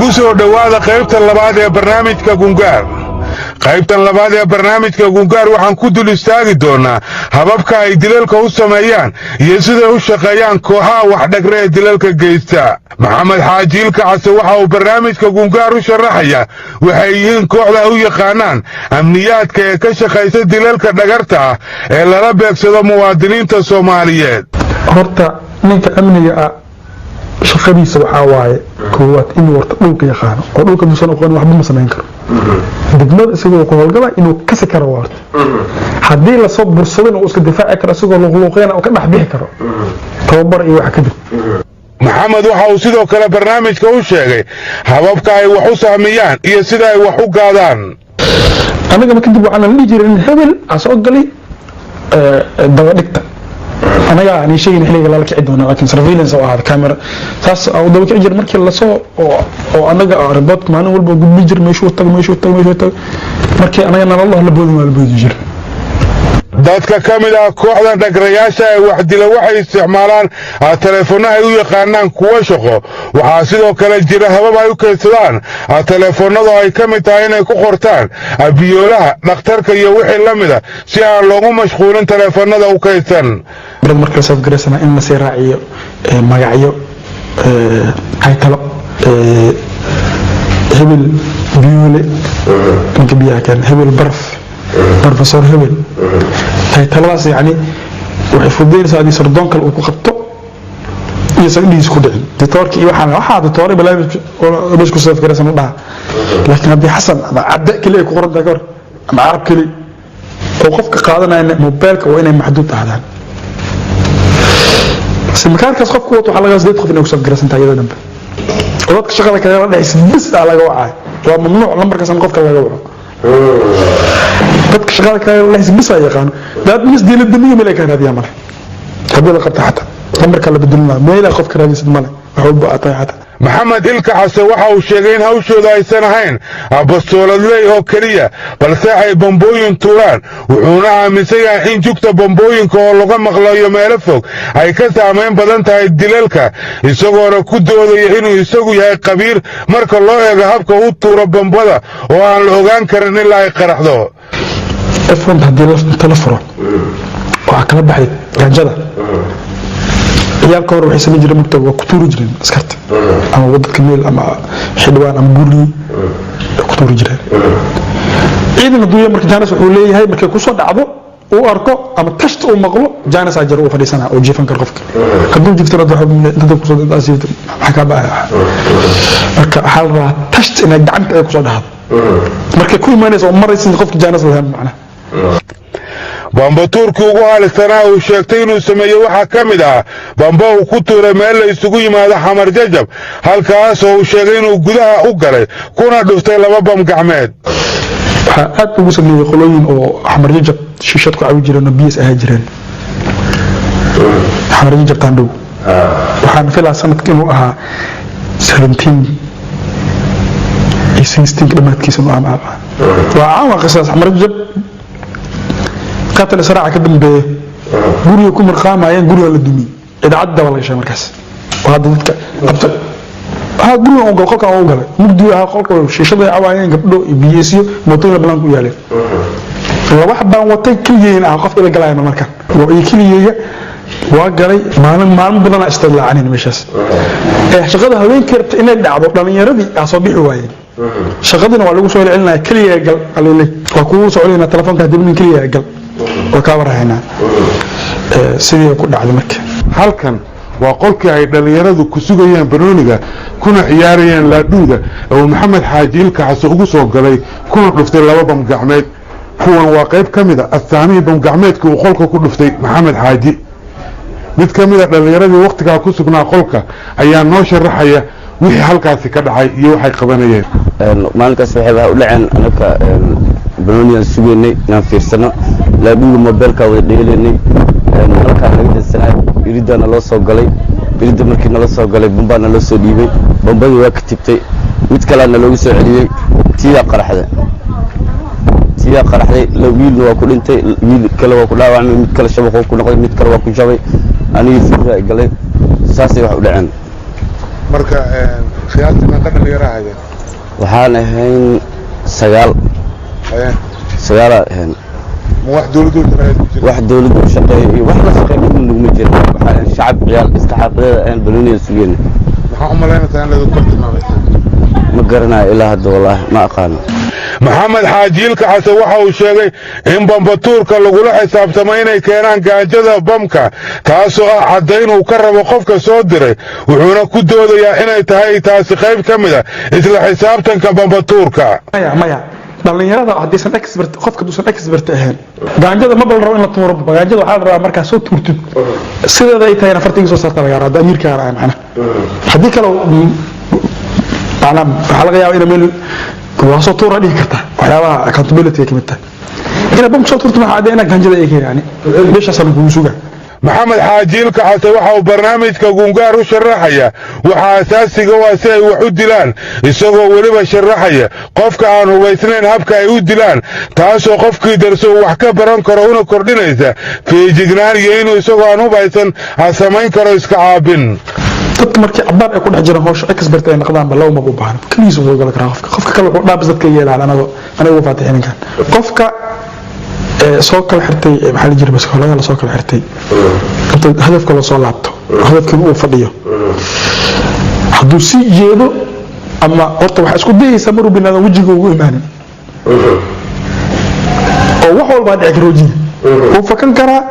ku soo dhowaada qaybta labaad ee barnaamijka gungaar. qaybtan labaad ee barnaamijka gungaar waxaan ku dul istaagi doonaa hababka ay dilalka u sameeyaan iyo siday u shaqeeyaan kooxaha waxdhagre ee dilalka geysta. maxamed xaaji ilka case waxa uu barnaamijka gungaar u sharaxaya waxay yihiin kooxda u yaqaanaan amniyaadka ee ka shaqaysa dilalka dhagarta ah ee lala beegsado muwaadiniinta Soomaaliyeed. horta ninka amniga ah shaqadiisa waxaa waaye koowaad inuu warta dhulka yaqaano oo dhulka duusan aqoon waxba ma samayn karo degmada isagoo ku howlgala inuu kasi karo warta haddii la soo bursado inuu iska difaaci karo isagoo luqluqeena oo ka dhex bixi karo tababar iyo wax kadib. maxamed waxa uu sidoo kale barnaamijka u sheegay hababka ay wax u sahmiyaan iyo sida ay wax u gaadaan. anaga kadib waxaan la dhihi jiray in hebel asoo galay daba dhigta anaga aan sheegin xiliga la kici doono laakiin surveillance oo ah camera taas oo daba kici jir markii la soo oo anaga report maalin walba gudbi jir meeshu tag markii anaga nala la boodi jir. dadka kamid ah kooxda dhagrayaasha ee wax dila waxay isticmaalaan telefoonada ay u yaqaanaan kuwa shaqo. waxaa sidoo kale jira habab ay u kaydsadaan telefoonada ay kamid tahay inay ku qortaan biyoolaha dhakhtarka iyo wixii la mid ah si aan loogu mashquulin telefoonada u kaydsan. marka soo gareysana in la sii raaciyo magacyo ay talo hebel biyoole inta biyaha kan hebel barf professor hebel ay taladaas yani waxay fududeynaysaa in sardoon kale uu ku qabto iyo sagdiis ku dhicin doctorki iyo waxa doctor barnaamij oo meesha ku soo fikiraysan dhaha laakiin haddii xasan ama cadda kaliya ku qoran tahay ama arab kaliya oo qofka qaadanaya mobilka waa inay maxduud ahaadaan simkaarkaas qofku waxa laga soo qof inuu ku soo fikiraysan tahay iyada dambe dadka shaqada kale la dhaxis bis laga wacay waa mamnuuc lambarkaas qofka laga waco dadka shaqada kale la xisbisa yaqaan dad mis diilada miya meel ka raadiya male hadii la qabta xata lambarka la beddelna meel qof ka raadiyay male waxa uu baatay xata. maxamed ilka case waxa uu sheegay in hawshooda aysan ahayn abastooladley oo kaliya balse ay bambooyin tuuraan wuxuuna aaminsan yahay in jugta bambooyinka oo laga maqlayo meelo fog ay ka saameyn badan tahay dilalka isagoona ku doodaya inuu isagu yahay qabiir marka loo eego habka uu tuuro bambada oo aan la ogaan karin ilaa ay qaraxdo. afwan hadii la telefon waxa kala baxay gaajada ciyaalka hore waxay sameyn jireen mugta waa ku tuuri jireen askarta ama wadadka meel ama xidwaan ama guri ku tuuri jireen ciidan duuya markii jaanas wuxuu leeyahay markii ku soo dhacdo uu arko ama tashta uu maqlo jaanas ajar uu fadhiisana oo jiifan kar qofka kadib jiftana dadka ku soo daasiyo waxa ka baa marka hal ra tashta inay gacanta ay ku soo dhacdo markii ku imaanayso maraysan qofka jaanas lahayn macna. bamba tuurkii ugu haalisanaa uu sheegtay inuu sameeyo waxaa ka mid ah bamba uu ku tuuray meel la isugu yimaado xamar jajab halkaas oo uu sheegay inuu gudaha u galay kuna dhuftay 2 bam gacmeed. waxaa aad ugu sameeyay qolooyin oo xamar jajab shishad ku cawi jireen oo biis ahaa jireen xamar jajab taandhow waxaan filaa sanadkii inuu ahaa 17 16 dhamaadkiisa inuu ahaa waa caan qisaas xamar jajab قاتل سرعة كده بقولي يكون مرقامة يعني قولي ولا دمي إذا عدى ولا شيء مركز وهذا ذكر هذا قولي أنقل خلق أنقل مقدور هذا خلق شيء شذي عوائن قبله بيسيو موتور بلانكو يالي واحد بان وطي كل يين أعقف إلى قلاية من المكان وكل يين وقالي ما بدنا استدلع عنين مشاس شغلها وين كرت إن الدعوة لما يردي أصابع عوائن شغلنا ولا سؤال علنا كل يقل قال لي وكو سؤالنا التلفون كهدي من كل يقل وكابر هنا سيدي ku dhacday marka halkan waa qolkii ay dhalinyaradu ku sugayeen barnaamijka kuna ciyaarayeen laadhuuda oo maxamed xaaji ilka case ugu soo galay kuna dhuftay 2 bam gacmeed kuwan waa qayb kamid ah astaamihii bam gacmeedka uu qolka ku dhuftay maxamed xaaji mid kamid ah dhalinyaradii waqtiga ku sugnaa qolka ayaa noo sharaxaya wixii halkaasi ka dhacay iyo waxay qabanayeen. maalinkaas waxay u dhaceen anaka barnaamijka sugeynay inaan fiirsano laadhuuda mobilka wada dheelanay halka laga dhisay iridana loo soo galay irida markii nala soo galay bambana la soo dhiibay bambadii waa ka tibtay mid kale loogu soo celiyay tiya qaraxday la wiil waa ku dhintay wiil kale waa ku dhaawacmay mid kale shabaqo ku noqday mid kale waa ku jabay aniga fiira galay saasay wax u dhaceen. marka qiyaastii meeqa dhalinyaro ahaydeen waxaan ahayn 9 ahayn wax dawladdu wax dawladdu shaqeeyo iyo wax la shaqeeyo ma jiro waxaan shacab ciyaal istaxaqeeda aan Banooniya sugeen maxaa u maleynaysaa in lagu kortimo ma garanayo ilaa hadda wallahi ma aqaan maxamed xaajiilka xasan waxa uu sheegay in bambatuurka lagula xisaabtamo inay keenaan gaajada bamka taasoo ah caddayn uu ka rabo qofka soo diray wuxuuna ku doodayaa inay tahay taasi qayb ka mid ah isla xisaabtanka bambatuurka maya dhalinyarada hadiisan expert qofka duusan expert ahayn gaajada ma bal rabo in la tuuro gaajada waxa la rabaa marka soo tuurtid sideeda ay tahay afartii soo saarta laga rabaa amiirka aan macna hadii kale waxa laga yaabaa in meel kuwaasoo tuura dhigi karta waxyaabaha accountability ka mid tahay ina bam soo tuurto waxa adeena gaajada ay keenayaan meesha san ku suga maxamed xaajiilka xasan waxa uu barnaamijka gungaar u sharaxaya waxa asaasiga waa si ay wax u dilaan isagoo waliba sharaxaya qofka aan hubaysnayn habka ay u dilaan taasoo qofkii darso wax ka baran karo una kordhinaysa feejignaan iyo inuu isagoo aan hubaysan samayn karo iska caabin dadka markii cabaar ay ku dhex jiraan hawsha expert ay noqdaan balaw ma u baahan kaliis uu gal kara qofka kale wuxuu dhaabis dadka yeelaan anagu faatixin kan qofka soo kala xirtay maxaa la jiray baskoolada la soo kala xirtay inta hadafka la soo laabto hadafkii uu fadhiyo hadduu si jeedo ama horta waxa isku dayaysa maruu binaadam wajiga ugu imaanin oo wax walba dhici karo wajiga uu fakan karaa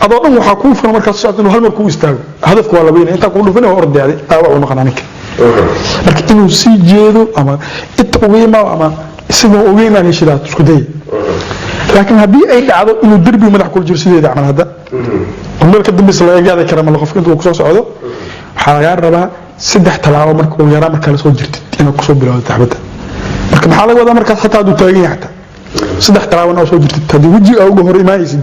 adoo dhan waxa ku furan markaas socod inuu hal mar ku istaago hadafku waa la weynaa inta ku dhufan oo ordayay uu noqon ninka marka inuu si jeedo ama inta ugu yimaado ama isagoo ugu yimaado heshiidaad isku day laakiin hadii ay dhacdo inuu darbi madax ku jiro sideeda camal hada meel ka dambeys la eegada kara mal qofka intuu ku soo socdo waxa laga rabaa 3 talaabo marka uu yaraa marka la soo jirtid inuu ku soo bilowdo taxbada marka maxaa laga wadaa marka xataa uu taagan yahay 3 talaabo oo soo jirtid hadii wajiga ugu hor imaaysid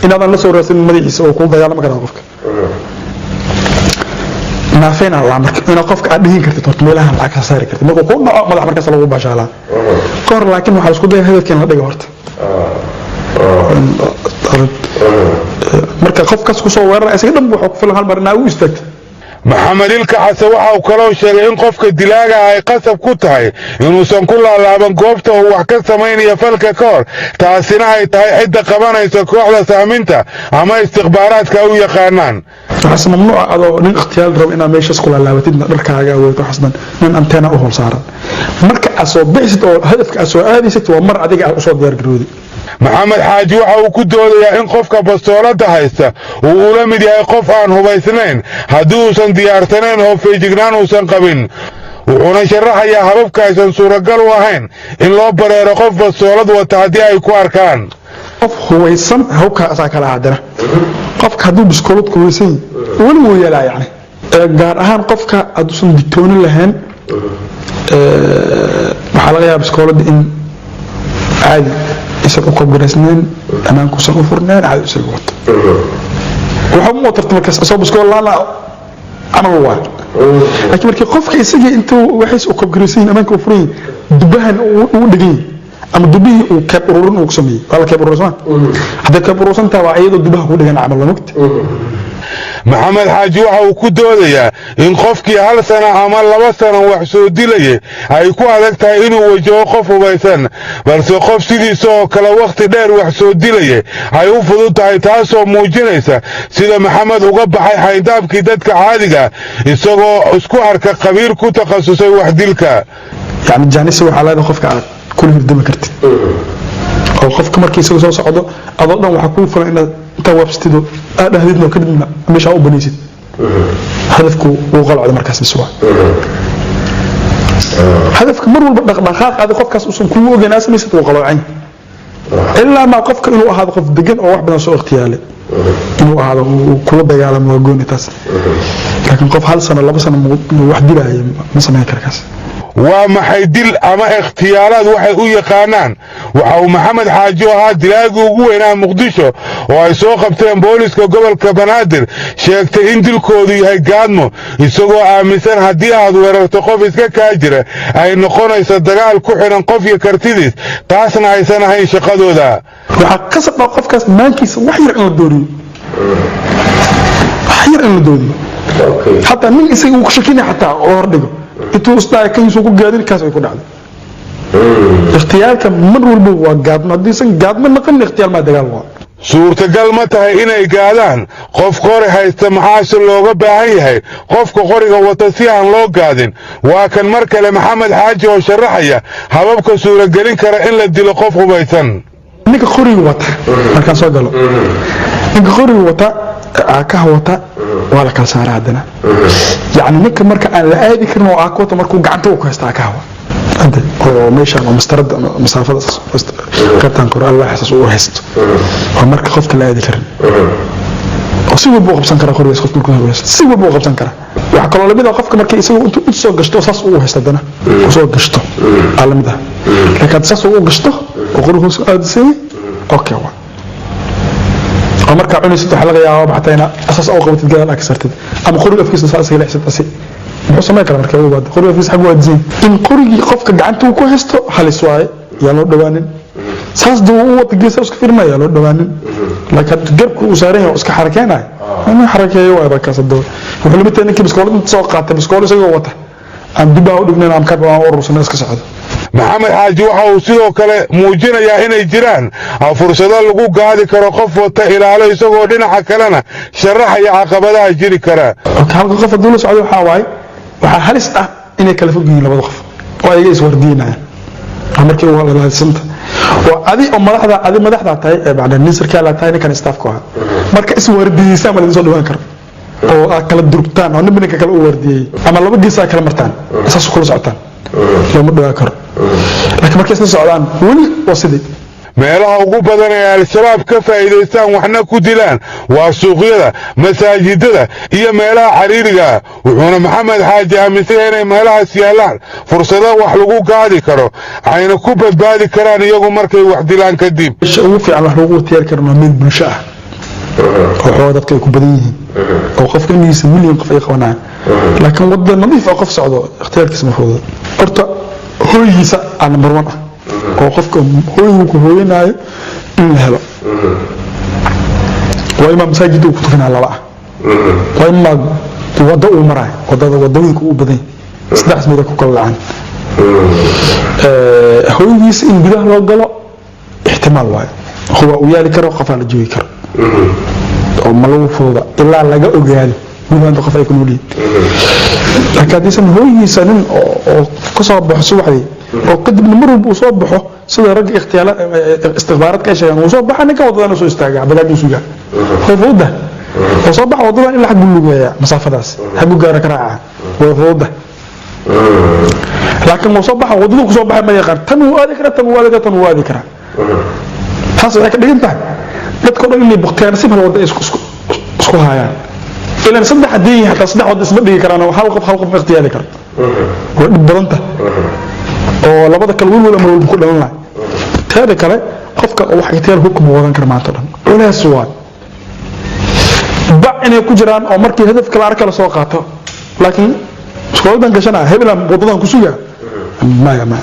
inaadan la soo raadsan madaxiisa oo ku dagaalamo kara qofka naafeen Allah marka inuu qofka aad dhihin kartid horta meelaha lacag ka saari kartid marka ku dhaco madax markaas lagu baashaala qoor laakiin waxa isku day hadalkan la dhigo horta marka qofkaas ku soo weerar isaga dhanba wuxuu ku filan hal mar inaa u istaagto maxamed ilka xasan waxa uu kaloo sheegay in qofka dilaaga ay qasab ku tahay inuusan ku laalaaban goobta uu wax ka samaynayo falka ka hor taasina ay tahay cidda qabanaysa kooxda saaminta ama istikhbaaraadka u yaqaanaan taas mamnuuc ah oo nin ikhtiyaar rabo inaa meeshaas ku laalaabatidna dharkaaga weeyto xasnan nin anteena u hol saaran marka asoo bixid oo hadafka asoo aadaysid waa mar adiga u soo diyaar garowdi maxamed xaaji waxa uu ku doodayaa in qofka bastoolada haysta uu la mid yahay qof aan hubaysnayn haddii uusan diyaarsanayn oo feejignaan uusan qabin wuxuuna sharaxayaa hababka aysan suuragal u ahayn in loo bareero qof bastoolad wata haddii ay ku arkaan qof hubaysan habka asaa kala aadana qofka hadduu biskoolad ku hubaysan weli wuu yeelaa yani gaar ahaan qofka hadduusan digtoonin lahayn waxaa laga yaabaa biskoolada in caadi isaga ku garaysneen amaanku soo furnaan caadi isaga wata waxa uu tartamo ka soo biskool la amal waa laakiin markii qofka isaga intuu waxay u kobgraysiin amaanku furin dubahan uu dhigay ama dubihi uu ka ururin uu sameeyay wala ka ururin hada ka ururin taa waa iyadoo dubaha ku dhigan amal la mugti maxamed xaaji waxa uu ku doodayaa in qofkii hal sano ama 2 sano wax soo dilay ay ku adag tahay inuu wajaho qof hubaysan balse qof sidiisa oo kala waqti dheer wax soo dilay ay u fudud tahay taasoo muujinaysa sida maxamed uga baxay xaydaabkii dadka caadiga isagoo isku arka qabiir ku takhasusay wax dilka yani jaanisi waxa la qofka aad ku hirdimi kartid oo qofka markii soo socdo adoo dhan waxa ku fulan inaad inta wabstido aad hadidno kadibna meesha u banaysid hadafku uu qalcado markaas biswa hadafka mar walba dhaqdhaqaaq aad qofkaas usan ku ogeyn asmaysid uu qalcay illa ma qofka inuu ahaado qof degan oo wax badan soo ikhtiyaale inuu ahaado kula dagaalamo gooni taas laakiin qof hal sano 2 sano wax dilay ma sameyn karkaas waa maxay dil ama ikhtiyaaraad waxay u yaqaanaan waxa uu maxamed xaaji ahaa dilaaga ugu weynaa muqdisho oo ay soo qabteen booliska gobolka Banaadir sheegtay in dilkoodu yahay gaadmo isagoo aaminsan haddii aad weerarto qof iska kaajira ay noqonayso dagaal ku xiran qof iyo kartidiis taasna aysan ahayn shaqadooda waxa qasab qofkaas maankiisa wax yar in la dooriyo wax yar in la dooriyo حتى من يسوي كشكينا حتى أوردقه يتوسط كان يسوق قادر كاس يكون عاد اختيارك من والبو قادنا ديسن قادنا نقل اختيار ما دقالوا suurtagal ma tahay inay gaadaan qof qori haysta maxaa looga baahan yahay qofka qoriga wata si aan loo gaadin waa kan mar kale maxamed xaaji oo sharaxaya hababka suuragelin kara in la dilo qof hubaysan ninka qoriga wata markaan soo galo ninka qoriga wata ka wata wala kala saaraa hadana yaani ninka marka aan la aadi karin oo wata markuu gacanta u ka haystaa ka hawa أنت أو ماشي أنا مسترد مسافة كتان كور الله حساس وهست ومرك خفت لا يذكر وسوي بوق بسنكرة خوريس خفت ممكن خوريس سوي بوق بسنكرة وحكى الله لبده خفك مرك يسوي أنت تسوق قشطه ساس وهست دنا وسوق قشطه على مده لكن ساس وقشطه وخروه أدسي أوكي وا ومرك عوني ست حلقة يا بعتينا أساس أو قبت الجال أكسرت أما خروج في ساس هي لحسة أسي وصلنا كلام مركب وبعد خروج في سحب وادزين إن خروج خفك قعنته وكهسته حل سواي يلا دوانين ساس دو تجلس أسك فيرما يلا دوانين لكن جربك وسارين وأسك حركينا أنا حركة يوا بكاس الدول وحلو بتاني كي بسكول تسوقات بسكول سوي وته عم دبا ودقنا عم كبا ورس الناس كسعد maxamed xaaji waxa uu sidoo kale muujinayaa inay jiraan fursado lagu gaadi karo qof wata ilaalo isagoo dhinaca kalena sharaxaya caqabadaha jiri kara halka qof dawlad socdo waxa halis ah inay kala fog yihiin labada qof oo ay is wardiinayaan markii uu walaalaysanta oo adi madaxda tahay ee bacda nisirka la tahay kan staffku ah marka is wardiisa ma la soo dhawaan karo oo kala durubtaan oo ninka kala u wardiyay ama laba gees kala martaan asaas ku socotaan lama dhawaan karo laakiin markay isla socdaan wali wasidii meelaha ugu badan ee al-shabaab ka faa'iideystaan waxna ku dilaan waa suuqyada masaajidada iyo meelaha xariiriga wuxuuna maxamed xaaji aaminsan inay meelahaas yaalaan fursado wax lagu gaadi karo ayna ku badbaadi karaan iyagu markay wax dilaan kadib ugu fiican wax lagu tiyaar karno meel bulsho ah oo dadka ku badan yihiin oo qofka miisa milyan qof ay qabanaan laakiin wadada nadiif ah qof socdo ikhtiyaarkiisa ma fudud horta hooyiisa aan marwan oo qofka hooyuu ku hooyanayo in la helo waa imaam masaajid uu ku tukanaa laba waa imaam wada uu maray wadooyinka uu badan saddex mid ku kala lacaan hooyiisa in gudaha loo galo ihtimaal waayo huwa uu yaali karo qof la joogi karo oo malaw fooda ilaa laga ogaado gudaha qof ay ku nool yihiin laakiin hadiisan hooyiisa nin oo ka soo baxo subaxdii oo kadibna mar walba uu soo baxo sida rag istikhbaarad ka sheegan uu soo baxay ninka wadada soo istaaga balaadu suga fooda oo soo baxo wadada in la xaq lugeeya masaafadaas hagu gaar ka raaca fooda laakiin uu soo baxo wadada ku soo baxay ma yaqaan tan uu aadi kara taas ay ka dhigan tahay dadka dhan inay baqtaan si wadada isku hayaan إلا صدق حديه حتى صدق وده اسمه دقيقة أنا وحلقة اختياري كرت بدنته أو لبضك الويل ولا مرول بكل الله هذا كله قفك أو حكيتير حكم وذن كرماتنا ولا سؤال بعد إنه كجران أو مركي هدف كلا عركة لسواقاته لكن سؤال ده كشنا هبلا بوضان كسويا ما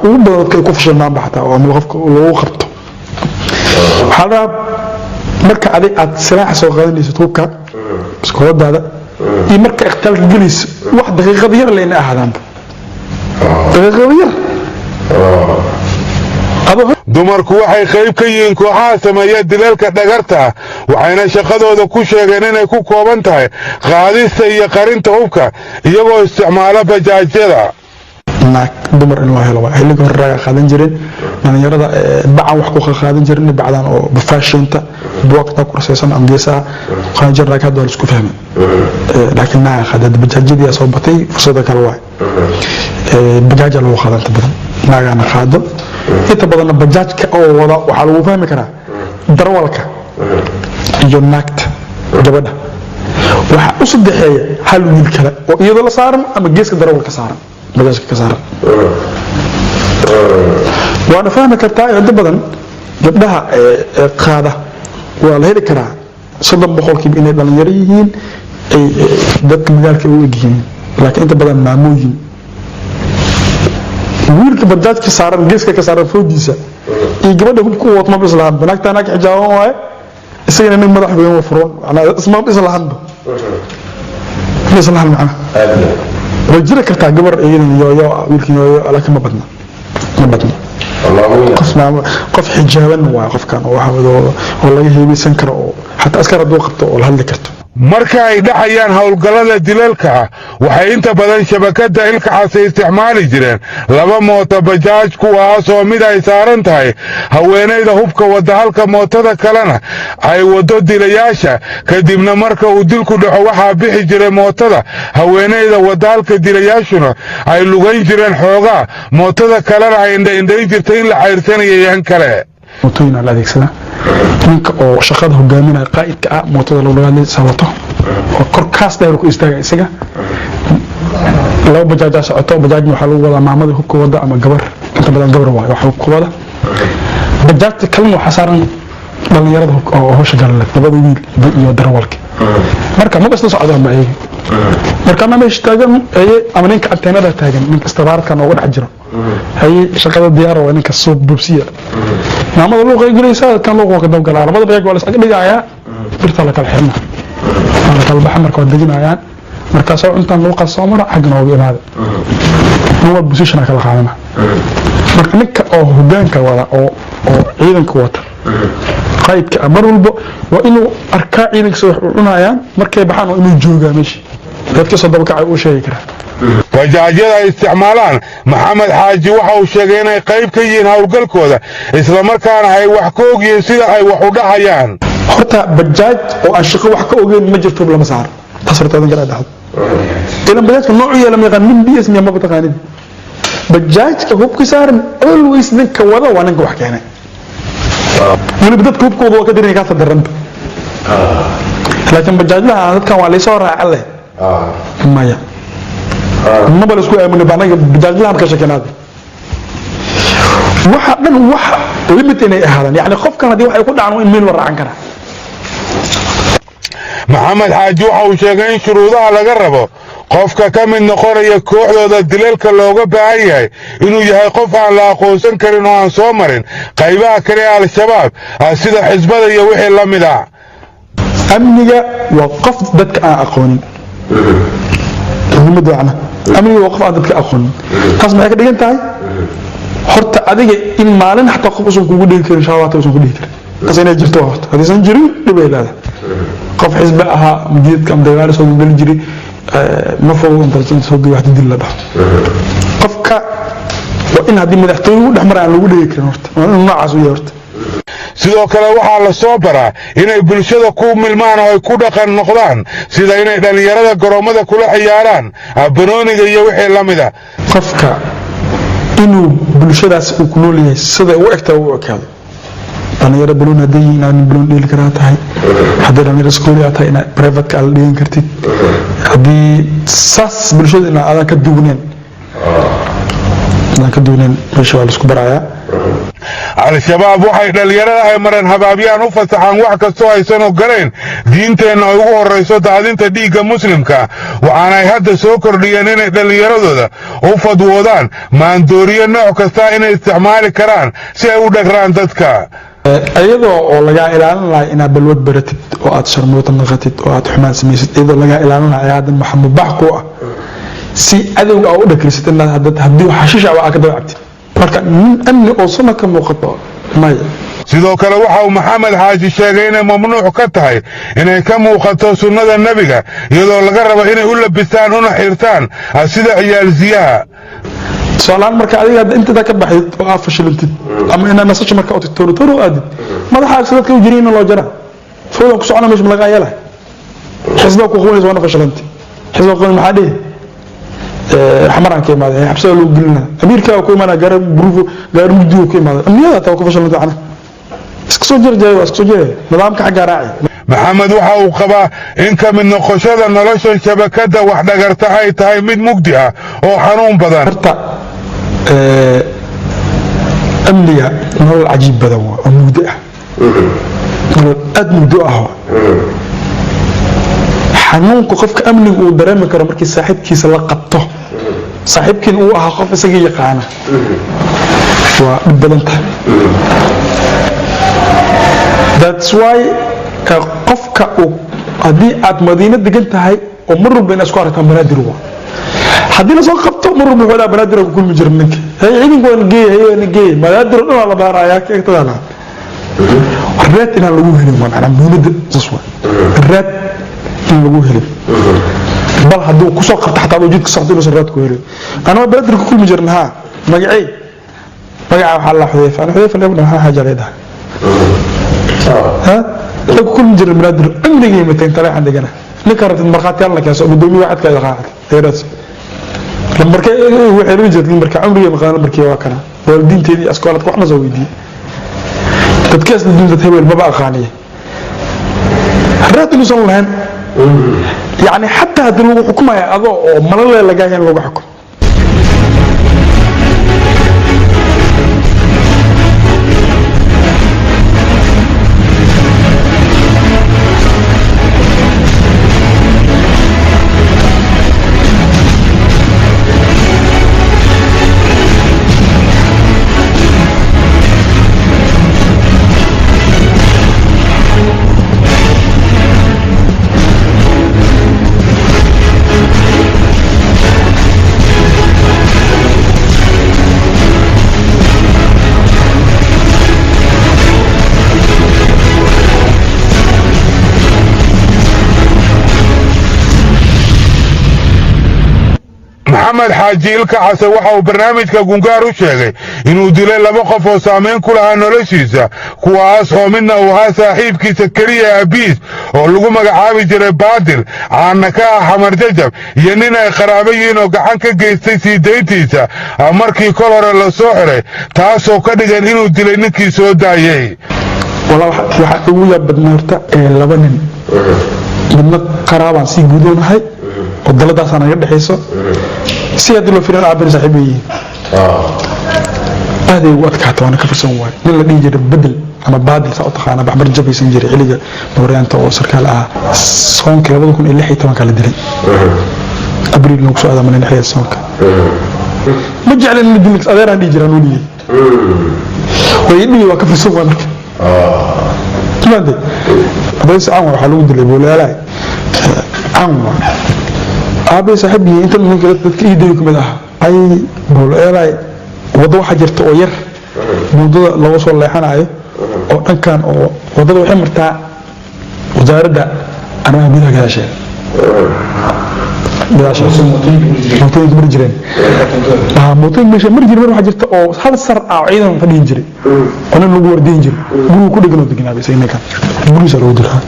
وبدك كفش النام بحتى أو ملغفك ولو خبطه هذا marka aad silaax soo qaadanayso tuubka iskooladaada iyo marka ikhtiyaar gelis wax daqiiqad yar leena ahadan daqiiqad yar dumarku waxay qayb ka yihiin kooxaha sameeya dilalka dhagarta waxayna shaqadooda ku sheegeen inay ku kooban tahay qaadista iyo qarinta hubka iyagoo isticmaala bajaajyada dumar in loo helo xilliga hore raga qaadan jireen dhalinyarada bacan wax ku qaadan jireen bacdan oo fashion-ta buugta kursaysan am geesaha qaan jir raga hadda isku fahmay laakiin ma qadad bajaajyada soo batay fursada kale waay bajaajka loo qaadanta badan naagana qaado inta badan bajaajka oo wada waxa lagu fahmi karaa darwalka iyo naagta gabadha waxa u sadeexeeya hal wiil kale oo iyadoo la saaran ama geeska darwalka saaran bajaajka ka saaran waana fahmi kartaa inta badan gabdhaha qaada waa la heli karaa 30% inay dhalinyaro yihiin ay dadka magaalka u egyihiin laakiin inta badan maamooyin wiilka bajaajka saaran geeska ka saaran foodiisa iyo gabadha hubku wadma bislaam banaagtaana ka xijaaban waaye isagana nin madax weyn oo furo ana isma islahanba islahan macna wajira kartaa gabar iyadan iyo wiilkii iyo ala kama badna qof xijaaban waa qofkan oo waxa oo laga heebisan karo oo hatta askar haduu qabto oo la hadli karto marka ay dhaxayaan hawlgallada dilalka waxay inta badan shabakada ilkaxas isticmaali jireen laba mooto bajaaj kuwaas oo mid ay saaran tahay haweeneyda hubka wada halka mootada kalena ay wado dilayaasha kadibna marka uu dilku dhaco waxaa bixi jiray mootada haweeneyda wada halka dilayaashuna ay lugayn jireen xoogaa mootada kalena ay indhayn jirtay in la ceyrsanayo kale mootooyina la adeegsada ninka oo shaqada hogaaminaya qaa'idka ah mootada loo leeyahay sabato oo korkaas dheer ku istaaga isaga laba bajaaj socoto bajaajna waxa lagu wadaa maamada hubka wada ama gabar inta badan gabar waa waxa ku wada bajaajta kalena waxa saaran dhalinyarada oo hawsha galay labada wiil iyo darawalka marka ma basta socdaan ma eegi marka ma meesh taagan ay ama ninka anteenada taagan ninka istabaarka nooga dhax jiro hay shaqada diyaar oo ninka soo bubsiya maamada loo qeybgaleysa kan loo qoqo dab galaa labada bajaaj waa la iska dhigayaa birta la kala xirna la kala baxa marka wadajinayaan marka soo intaan loo qaso mara xagna oo imaada noo position kala qaadana marka ninka oo hogaanka wada oo ciidanka wata qaydka amar walba waa inuu arkaa ciidanka soo cunayaan markay baxaan oo inuu joogaa meesha dadka soo daba kacay uu sheegi karaa bajaajyada ay isticmaalaan maxamed xaaji waxa uu sheegay inay qayb ka yihiin hawlgalkooda isla markaana ay wax ka ogyihiin sida ay wax u dhahayaan horta bajaaj oo aan shaqo wax ka ogeyn ma jirto lama saar tasartoodan kala dhaxad ilan bajaajka nooc yeelan yaqaan min biis ma taqaanid bajaajka hubka saaran always ninka wada waa ninka wax keenay wali dadka hubkooda waa ka dirin ka tadaranta laakiin bajaajlaha dadkan waa la soo raacay maya ما بل اسكو امن بانغ بدالنا ka shakanaad waxa dhan waxa limit inay ahaadaan yani qofkan hadii waxay ku dhacaan in meel waraan kara maxamed xaaji waxa uu sheegay in shuruudaha laga rabo qofka ka mid noqonaya kooxdooda dilalka looga baahan yahay inuu yahay qof aan la aqoonsan karin oo aan soo marin qaybaha kale ee al-shabaab sida xisbada iyo wixii la mid ah amniga waa qof dadka aan aqoonin مدعنا أمني وقف عندك أخون تصبح كده أنت هاي حرت أديك إن مالن حتى قفصون كوجودي كير إن شاء الله توصل كوجودي كير أصلا جرتوا وقت هذا سنجري لبيه هذا قف حزبها مجيد كم دجال صوب بالجري مفهوم أنت تصوب واحد يدل له قف ك وإن هذه من احتوي نحمر على وجودي كير حرت ما عزوي حرت sidoo kale waxaa la soo baraa inay bulshada ku milmaan oo ay ku dhaqan noqdaan sida inay dhalinyarada garoomada kula ciyaaraan banooniga iyo wixii la mid ah qofka inuu bulshadaas uu ku nool yahay sida uu egta uu ekaado dhalinyarada banoon hadii inaan banoon dhili karaa tahay hadii dhalinyarada iskooliya tahay inaa private ka la dhigan kartid hadii saas bulshada inaa aadan ka duwaneen meesha waa la isku barayaa al-shabaab waxay dhalinyarada ay mareen habaabyaan u fasaxaan wax kastoo aysan ogolayn diinteenna ay ugu horrayso daadinta dhiigga muslimka waxaana ay hadda soo kordhiyeen inay dhallinyaradooda u fadwoodaan maandooriyo nooc kasta inay isticmaali karaan si ay u dhagraan dadka iyadoo oo laga ilaalin lahaa inaad balwad baratid oo aad sharmooto naqatid oo aad xumaan samaysid iyadoo laga ilaalin lahaa aadan maxamed bax ku ah si adowga u dhakrisid inaad haddii xashiish aa ka dabactid marka amni oo sano ka muuqato maya sidoo kale waxa uu maxamed xaaji sheegay inay mamnuuc ka tahay inay ka muuqato sunnada nebiga iyadoo laga rabo inay u labistaan una xirtaan sida ciyaalsiyaha سؤالان مركا adiga inta ka baxid oo aad fashilantid ama ina nasasho marka oo toro aadid madaxa sidoo u jireen loo jara foodo ku socona meesha laga yeelay xisba ku qoonayso wana fashilanti xisba qoon ma xadii xamaran ka imaade xabsada loo gelina amirka ku imaana garab grupo gaar muddo ku imaade amniyada taa ku fashilanta ana iska soo jirjay iska soo jiray nidaamka xagga raaci maxamed waxa uu qabaa in ka mid noqoshada nolosha shabakada wax dhagarta ay tahay mid mugdi ah oo xanuun badan أمنية نور عجيب بدو مودع نور أد مودع حنون كقفك أمني ودرام كرامرك صاحب كيس لقطه صاحب كين هو أخاف سجى يقانا وبدنته that's why qofka haddii aad madiina degan tahay oo mar walba inaad isku aragtaan banaadir waa haddii la soo qabto mar walba wuxuu dhahaa banaadir ku kulmi jira ninka ciidanku waan geeyay banaadir dhan la baarayaa keegtadana reed inaan lagu helin macna muhiimada saswa reed in lagu helin bal hadduu ku soo qabto xataa wajidka saxdo inuu reed ku helin ana banaadir ku kulmi jirnaa magacay magaca waxa la xudeyfa ana xudeyfa leebna haja leedahay ها كل مجرد بنادر عمري متين تلاقي عندنا نكرت المرقات يلا كاس قدومي واحد كذا قاعد هيرس المركه وحيل وجد المركه عمري مقال المركه واكنا والدين تيدي اسكولات waxna soo weydii dadkaas dunida hebel baba aqaaniye raadinu soo lahayn yani hatta hadii lagu xukumayo adoo oo malale laga yahay lagu xukumo محمد حاجي الكعسة وحاو برنامج كغنغارو شيغي إنو دلي لما قفو سامين كلها نولشيسا كواس ومنا وها صاحب كي سكرية أبيس ولغو مقعابي جري بادل عانكا حمر ججب ينينا قرابيين وقحانكا جيستي سيديتيسا أمركي كولور اللسوحري تاسو كدغن إنو دلي نكي سودايي والله waxaa ugu yaab badnaarta laba nin midna qaraabaan si gudoonahay oo daladaas anaga dhaxayso si hadii loo fiirin aabin saaxiibay aday u adkaato ana ka farsan waay nin la dhigi jiray bedel ama baadil sa taqaana baxbar jabaysan jiray xiliga dowraanta oo sarkaal ah soonka 2016 kala diray abriil lagu soo aadaman xilliga soonka ma jeclan in dilix adeer aan dhigi jiraan oo dhigi way dhigi waa ka farsan waay marka ماذا؟ بس عمر حلو دلي ولا لا عمر أبي صاحبي أنت من قلت إيديك مده أي ولا لا وضوء حجرت أوير موضوع لو وصل الله حنا أيه أو أن كان أو وضوء حمرتا وزارة أنا بيها كذا شيء بيها شيء موتين مرجرين موتين مش مرجرين حجرت أو هذا السر عيدا فدينجري أنا نقول دينجري بقول كل جنود جنابي سيني كان بقول سلوا درها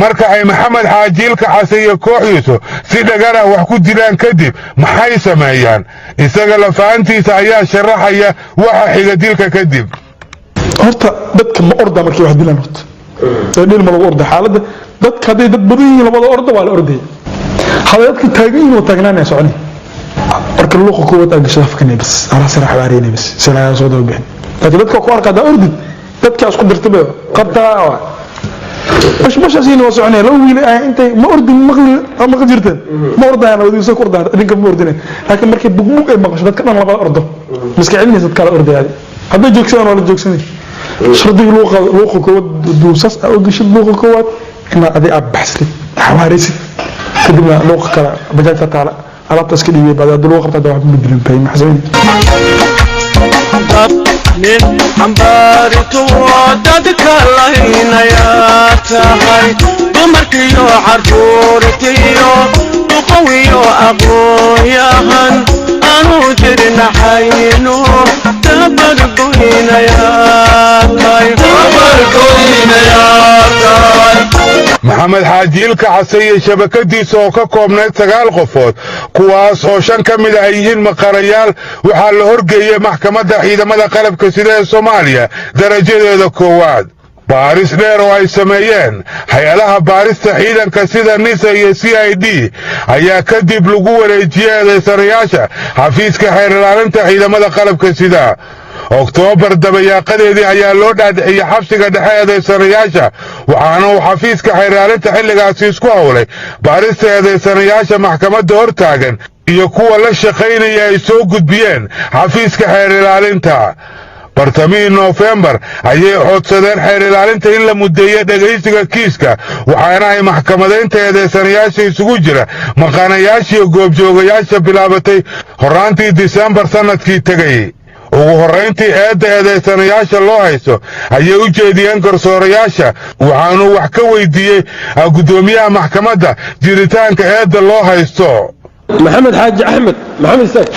marka ay maxamed xaajiilka xasaya kooxiisu si dhagara wax ku dilaan kadib maxay sameeyaan isaga la faantiisa ayaa sharaxaya waxa xiga dilka kadib horta dadka ma orda markii wax dilaan horta dadin ma lagu orda xaaladda dadka haday dad badan yihiin labada orda waa la orday hadalka taagan oo taagnaanay soconi marka luuqa kuwad ay gashay afkana bas ala sarax waareenay bas salaa soo doob bixin laakiin dadka ku arka ordi dadka isku dirtaba qabtaa مش أسين وصعني لو ويل أنت ما أرد ما قدرتن ما أرد أنا ودي سكر ده إنك ما أردني لكن مركب بقوق ما قصدت كنا ما أرده بس كعلني صدق على أرد هذه هذا جوكسان ولا جوكساني شردي لوق كود دوسس أو دش لوق كود إن هذا أبحث لي حواريس كدنا لوق كلا بدأت تعالى على تسكيلي بعد لوق بتاع واحد من الدين باين حزين من حنبارت ودادك اللهين يا تهي دمركيو عرجورتيو تقويو أبويا هن أنو جرنا حينو تبرقوين يا تهي تبرقوين يا تهي maxamed xaajiilka xasaya shabakadiisa oo ka koobnayd 9 qofood kuwaas oo 5 ka mid ah yihiin maqarayaal waxaa la horgeeyay maxkamadda ciidamada qalabka sida ee Soomaaliya darajadeeda koowaad baaris dheer oo ay sameeyeen hay'adaha baarista ciidanka sida NISA iyo CID ayaa kadib lagu wareejiyay sarayaasha xafiiska xeer ilaalinta ciidamada qalabka sida أكتوبر دبياقدي ayaa loo dhaadhiciyay xabsiga dhexe ee sarayaasha waxaana uu xafiiska xeeraalinta xilligaasi isku hawlay baarista ee sarayaasha maxkamadda hortaagan iyo kuwa la shaqeynaya ay soo gudbiyeen xafiiska xeer ilaalinta bartamihii Noofembar ayay codsadeen xeer ilaalinta in la muddeeyo dhegaysiga kiiska waxaana ay maxkamadaynta eedeysanayaasha isugu jira maqaanayaashiiyo goobjoogayaasha bilaabatay horraantii Diseembar sanadkii tegay. ugu horrayntii eedda eedeysanayaasha loo haysto ayay u jeediyeen garsoorayaasha waxaanuu wax ka weydiiyey guddoomiyaha maxkamadda jiritaanka eedda loo haysto. maxamed xaaji axmed maxamed isaaq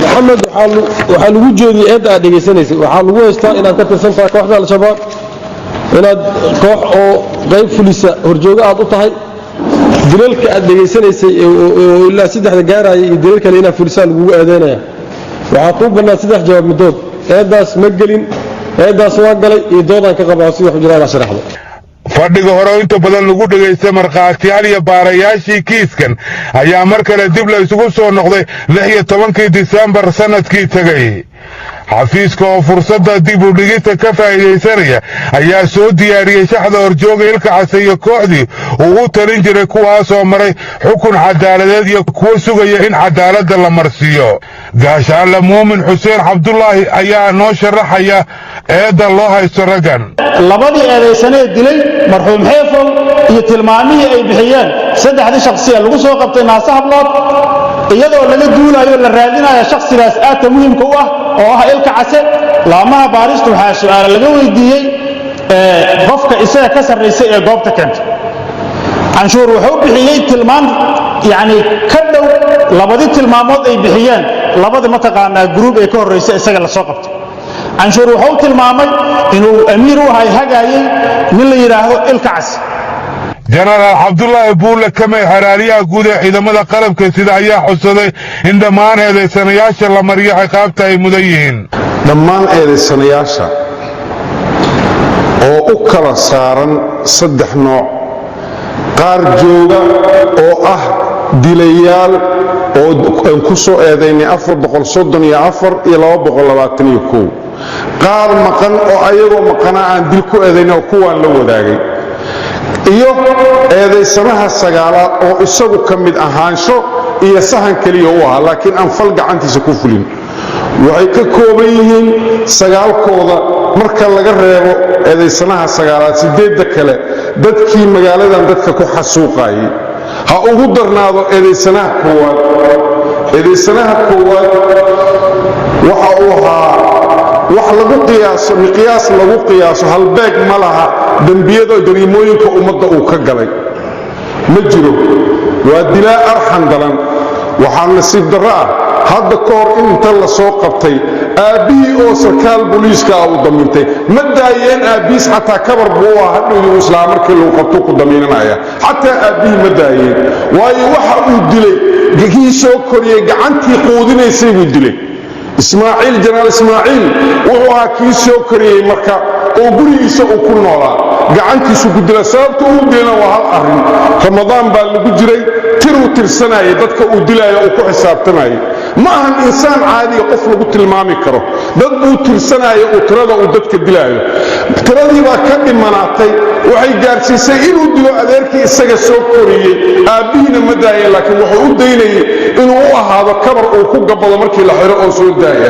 maxamed waxaa lagu jeediyey eedda aad dhegaysanaysay waxaa lagu haystaa inaad ka tirsan tahay kooxda al-shabaab inaad koox oo qayb fulisa horjooga aad u tahay dilalka aad dhegaysanaysay oo ilaa 3 gaaraya iyo dilal kale inaad fulisaa lagugu eedeynaya waxaa kuu bannaan 3 jawaab midood eeddaas ma gelin eeddaas waa galay iyo doodaan ka qabaa sida xujuraada sharaxda. fadhiga hore inta badan lagu dhageystay markhaatiyaal iyo baarayaashii kiiskan ayaa mar kale dib la isugu soo noqday 16 Diseembar sanadkii tegay. xafiiska oo fursadda dib u dhigista ka faa'iidaysanaya ayaa soo diyaariyey shaxda horjooga ilka case iyo kooxdii uu u talin jiray kuwaasoo maray xukun cadaaladeed iyo kuwa sugaya in cadaaladda la marsiiyo. gaashaanle muumin xuseen cabdulaahi ayaa noo sharaxaya eedda loo haysto raggan. labadii eedaysanee dilay marxuum xeefow iyo tilmaamihii ay bixiyeen 3 shakhsiya lagu soo qabtay naasa hablood iyadoo laga duulayo la raadinayo shakhsigaas aadka muhiimka u ah oo ah ilka case laamaha baaristu waxaa su'aalo laga weydiiyey qofka isaga ka sarreysay ee goobta keentay canshuur wuxuu bixiyey tilmaam yani ka dhow labadii tilmaamood ay bixiyeen labada mataqaanaa group ee ka horreysay isaga la soo qabtay canshuur wuxuu tilmaamay inuu amiir u hagaayay nin la yiraahdo ilka case. jenaraal cabdulaahi buule kamay xeraaliyaha guud ee ciidamada qalabka sida ayaa xusaday in dhammaan eedeysanayaasha la mariyo ciqaabta ay mudan yihiin. dhammaan eedeysanayaasha oo u kala saaran 3 nooc qaar jooga oo ah dilayaal oo ku soo eedeynay 434 iyo 221 qaar maqan oo ayagoo maqana aan dil ku eedeynay oo kuwaan la wadaagay iyo eedeysanaha sagaalaad oo isagu ka mid ahaansho iyo sahan kaliya u ahaa laakiin aan fal gacantiisa ku fulin waxay ka kooban yihiin 9kooda marka laga reebo eedeysanaha sagaalaad 8 kale dadkii magaaladan dadka ku xasuuqayay ha ugu darnaado eedeysanaha koowaad waxa uu ahaa wax lagu qiyaaso miqyaas lagu qiyaaso halbeeg ma laha dambiyada jariimooyinka ummadda uu ka galay ma jiro waa dilaa arxan dalan waxaa nasiib darro ah hadda ka hor inta la soo qabtay aabbihii oo sarkaal booliiska uu damiintay ma daayeen aabbihiis xataa kabar buu ah hadhowdii islaam markii lagu qabto ku damiinanaya xataa aabbihii ma daayeen waayo waxa uu dilay kii soo koriyey gacantii quudinaysay buu dilay ismaaciil janaal ismaaciil wuxuu ahaa kii soo koriyey marka oo gurigiisa uu ku noolaa gacantiisu ku dila sababta uu dilana waa hal arrin ramadaan baa lagu jiray tiruu tirsanayay dadka uu dilaayo uu ku xisaabtamayay ma ahan insaan caadiga qof lagu tilmaami karo dad buu tirsanaayo uu tirada uu dadka dilaayo tiradii baa ka dhimanaatay waxay gaarsiisay inuu dilo adeerkii isaga soo koriyey aabbihiina ma daayeen laakiin wuxuu u daynayay inuu u ahaado kabar uu ku gabado markii la xiro oo soo daaya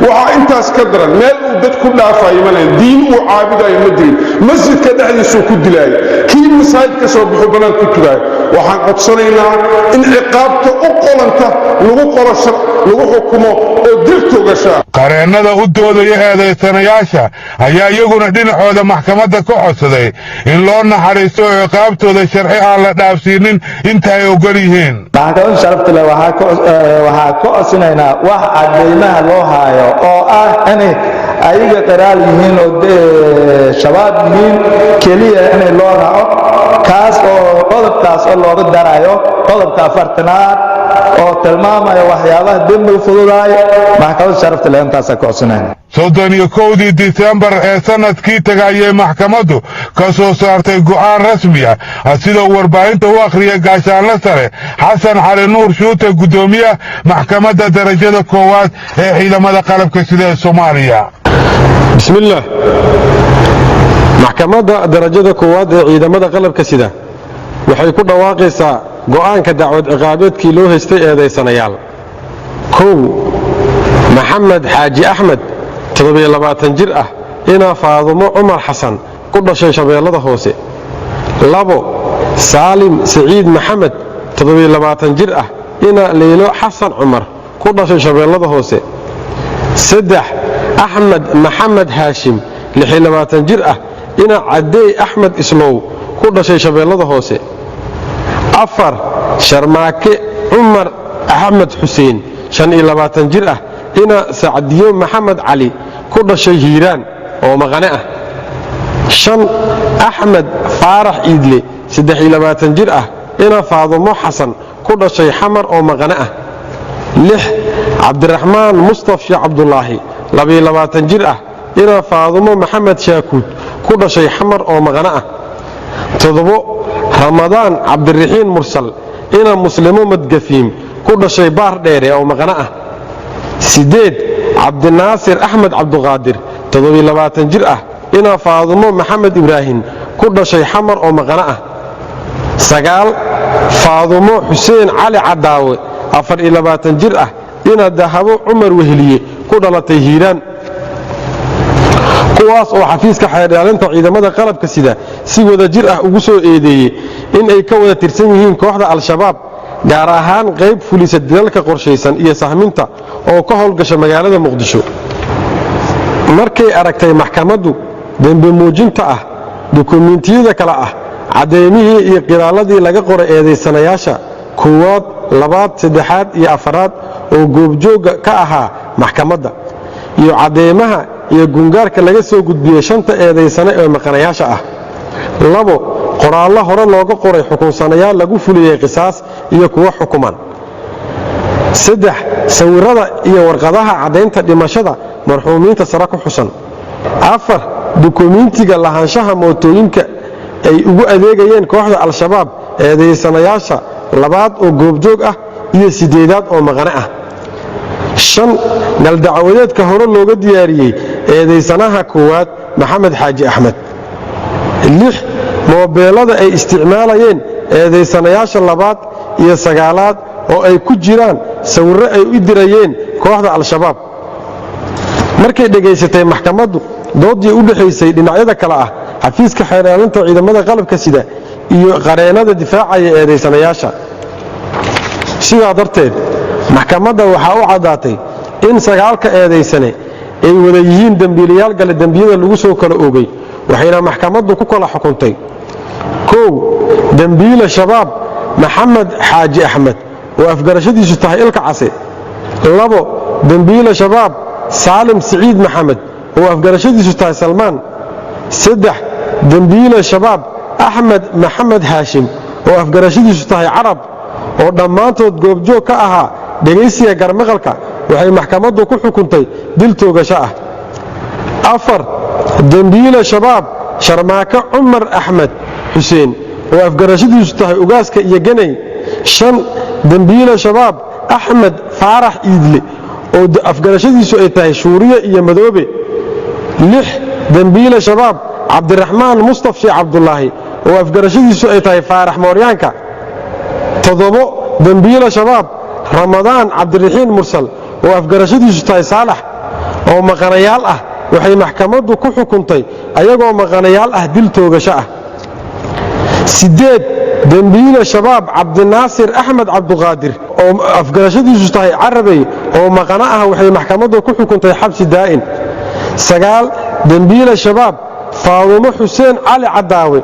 waxaa intaas ka daran meel uu dad ku dhaafayo malayn diin uu caabudayo ma jirin masjidka dhexdiisuu ku dilaayo kii masaajidka soo baxo bannaan ku tugaayo waxaan codsanaynaa in ciqaabta u qolanta lagu xukumo oo dil togasha. qareennada u doodaya eedeysanayaasha ayaa iyaguna dhinacooda maxkamadda ka codsaday in loo naxariisto oo ciqaabtooda sharci aan la dhaafsiinin inta ay ogol yihiin. maxkamadda sharafta leh waxaa ka codsanaynaa wax cadeymaha loo haayo oo ah inay ayaga qiraal yihiin oo shabaab yihiin keliya inay loo raaco kaas oo qodobkaas oo looga darayo qodobka 4aad oo tilmaamaya waxyaabaha dembiga fududaaya maxkamadda sharafta leh intaas ka codsanayna. 31 Diseembar ee sanadkii tagay ayay maxkamaddu ka soo saartay go'aan rasmi ah sida warbaahinta u akhriyay gaashaanle sare xasan cali nuur shuute guddoomiyaha maxkamadda darajada koowaad ee ciidamada qalabka sida ee Soomaaliya. bismillaah maxkamadda darajada koowaad ee ciidamada qalabka sida waxay ku dhawaaqaysaa go'aanka dacwad ciqaabeedkii loo haystay eedeysanayaal 1 maxamed xaaji axmed 27 jir ah ina faadumo cumar xasan ku dhashay shabeellada hoose 2 saalim saciid maxamed 27 jir ah ina leelo xasan cumar ku dhashay shabeellada hoose 3 axmed maxamed haashim 26 jir ah ina cadeey axmed islow ku dhashay shabeellada hoose 4 sharmaake cumar axmed xuseen 25 jir ah ina sacdiyo maxamed cali ku dhashay hiiraan oo maqane ah 5 axmed faarax iidle 23 jir ah ina faadumo xasan ku dhashay xamar oo maqane ah 6 cabdiraxmaan mustafa cabdulaahi 22 jir ah ina faadumo maxamed shaakuud ku dhashay xamar oo maqane ah 7 ramadaan cabdiraxiin mursal ina muslimo madgafiim ku dhashay baar dheere oo maqane ah 8 cabdinaasir axmed cabduqaadir 27 jir ah ina faadumo maxamed ibraahim ku dhashay xamar oo maqane ah 9 faadumo xuseen cali cadaawe 24 jir ah ina dahabo cumar weheliye ku dhalatay hiiraan kuwaas oo xafiiska xeerdhaalinta ciidamada qalabka sida si wada jir ah ugu soo eedeeyay in ay ka wada tirsan yihiin kooxda al-shabaab gaar ahaan qayb fulisa dilalka qorshaysan iyo sahminta oo ka howlgasha magaalada muqdisho markay aragtay maxkamaddu dambi muujinta ah dukumiintiyada kale ah cadeymihii iyo qiraaladii laga qoray eedaysanayaasha koowaad labaad saddexaad iyo afaraad oo goobjooga ka ahaa maxkamadda iyo cadeymaha iyo gungaarka laga soo gudbiyey 5 eedaysane ee maqanayaasha ah 2 qoraallo hore looga qoray xukunsanayaal lagu fuliyey qisaas iyo kuwa xukuman 3 sawirada iyo warqadaha cadeynta dhimashada marxuumiinta sare ku xusan 4 dukumiintiga lahaanshaha mootooyinka ay ugu adeegayeen kooxda al-shabaab eedaysanayaasha labaad oo goobjoog ah iyo 8aad oo maqane ah 5 galdacwadeedka hore looga diyaariyey eedaysanaha koowaad maxamed xaaji axmed 6 moobeelada ay isticmaalayeen eedaysanayaasha labaad iyo 9aad oo ay ku jiraan sawirro ay u dirayeen kooxda al-shabaab markay dhageysatay maxkamaddu doodii u dhaxaysay dhinacyada kale ah xafiiska xeerdhaalinta ciidamada qalabka sida iyo qareenada difaacaya eedaysanayaasha sidaa darteed maxkamadda waxaa u caddaatay in 9 eedaysane ay wada yihiin dembiilayaal gale dembiyada lagu soo kala oogay waxayna maxkamaddu ku kala xukuntay 1 dembiile shabaab maxamed xaaji axmed oo afgarashadiisu tahay ilka case 2 dembiile shabaab saalim saciid maxamed oo afgarashadiisu tahay salmaan 3 dembiile shabaab axmed maxamed haashim oo afgarashadiisu tahay carab oo dhammaantood goobjoog ka ahaa dhegaysiga garmaqalka waxay maxkamaddu ku xukuntay dil toogasho ah 4 dembiile shabaab sharmaake cumar axmed xuseen oo afgarashadiisu tahay ugaaska iyo ganay 5 dembiile shabaab axmed faarax iidle oo afgarashadiisu ay tahay shuuriye iyo madoobe 6 dembiile shabaab cabdiraxmaan mustafa cabdulaahi oo afgarashadiisu ay tahay faarax mooryaanka 7 dembiile shabaab ramadaan cabdiraxiin mursal oo afgarashadiisu tahay saalax oo maqanayaal ah waxay maxkamaddu ku xukuntay ayagoo maqanayaal ah dil toogasho ah 8 dembiile shabaab cabdinaasir axmed cabduqaadir oo afgarashadiisu tahay carabey oo maqana ah waxay maxkamaddu ku xukuntay xabsi daa'in 9 dembiile shabaab faadumo xuseen cali cadaawe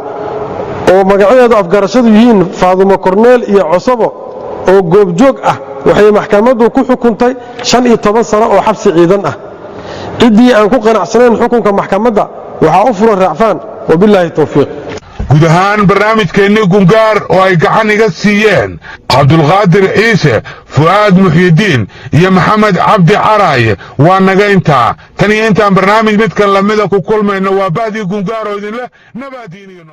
oo magacadeedu afgarashadu yihiin faadumo korneel iyo cosabo oo goobjoog ah waxay maxkamaddu ku xukuntay 15 sano oo xabsi ciidan ah ciddii aan ku qanacsanayn xukunka maxkamadda waxaa u furan raacfaan wabilaahi tawfiiq guud ahaan barnaamijkeennii gungaar oo ay gacan iga siiyeen cabdulqaadir ciise fu'aad muxyidiin iyo maxamed cabdi caraaye waa naga intaa tan iyo intaan barnaamij midkan lamida ku kulmayno waa bahdii gungaar oo idinleh nabaadiin iyo